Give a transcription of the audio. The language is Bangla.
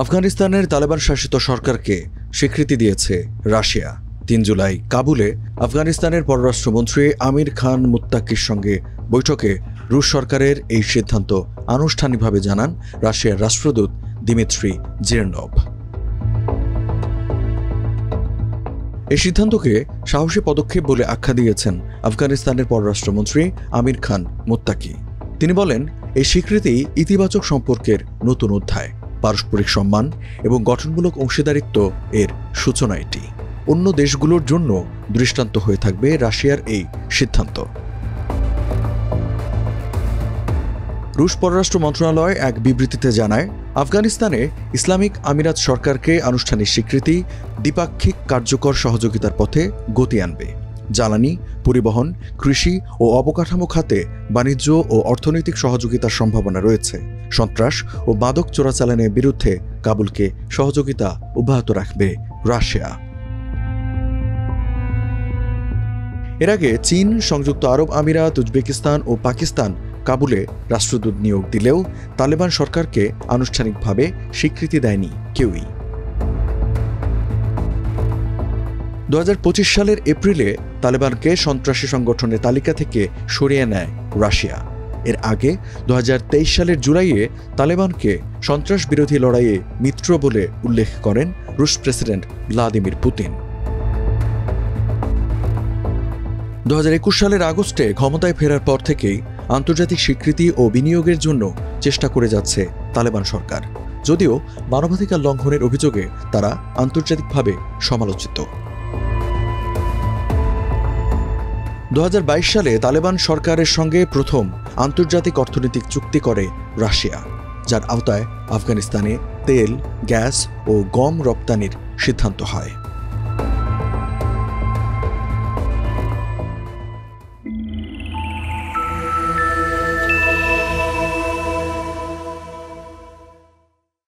আফগানিস্তানের তালেবান শাসিত সরকারকে স্বীকৃতি দিয়েছে রাশিয়া। ৩ জুলাই কাবুলে আফগানিস্তানের পররাষ্ট্রমন্ত্রী আমির খান মুত্তাকির সঙ্গে বৈঠকে রুশ সরকারের এই সিদ্ধান্ত আনুষ্ঠানিকভাবে জানান রাশিয়ার রাষ্ট্রদূত দিমিত্রি জিরনভ। এই সিদ্ধান্তকে সাহসী পদক্ষেপ বলে আখ্যা দিয়েছেন আফগানিস্তানের পররাষ্ট্রমন্ত্রী আমির খান মুত্তাকি। তিনি বলেন, এই স্বীকৃতি ইতিবাচক সম্পর্কের নতুন অধ্যায়, পারস্পরিক সম্মান এবং গঠনমূলক অংশীদারিত্ব এর সূচনা। এটি অন্য দেশগুলোর জন্য দৃষ্টান্ত হয়ে থাকবে রাশিয়ার এই সিদ্ধান্ত। রুশ পররাষ্ট্র মন্ত্রণালয় এক বিবৃতিতে জানায়, আফগানিস্তানে ইসলামিক আমিরাত সরকারকে আনুষ্ঠানিক স্বীকৃতি দ্বিপাক্ষিক কার্যকর সহযোগিতার পথে গতি আনবে। জ্বালানি, পরিবহন, কৃষি ও অবকাঠামো খাতে বাণিজ্য ও অর্থনৈতিক সহযোগিতার সম্ভাবনা রয়েছে। সন্ত্রাস ও মাদক চোরাচালানের বিরুদ্ধে কাবুলকে সহযোগিতা অব্যাহত রাখবে রাশিয়া। এর আগে চীন, সংযুক্ত আরব আমিরাত, উজবেকিস্তান ও পাকিস্তান কাবুলে রাষ্ট্রদূত নিয়োগ দিলেও তালেবান সরকারকে আনুষ্ঠানিকভাবে স্বীকৃতি দেয়নি কেউই। 2025 সালের এপ্রিলে তালেবানকে সন্ত্রাসী সংগঠনের তালিকা থেকে সরিয়ে নেয় রাশিয়া। এর আগে 2023 সালের জুলাইয়ে তালেবানকে সন্ত্রাস বিরোধী লড়াইয়ে মিত্র বলে উল্লেখ করেন রুশ প্রেসিডেন্ট ভ্লাদিমির পুতিন। 2021 সালের আগস্টে ক্ষমতায় ফেরার পর থেকেই আন্তর্জাতিক স্বীকৃতি ও বিনিয়োগের জন্য চেষ্টা করে যাচ্ছে তালেবান সরকার, যদিও মানবাধিকার লঙ্ঘনের অভিযোগে তারা আন্তর্জাতিকভাবে সমালোচিত। 2022 সালে তালেবান সরকারের সঙ্গে প্রথম আন্তর্জাতিক অর্থনৈতিক চুক্তি করে রাশিয়া, যার আওতায় আফগানিস্তানে তেল, গ্যাস ও গম রপ্তানির সিদ্ধান্ত হয়।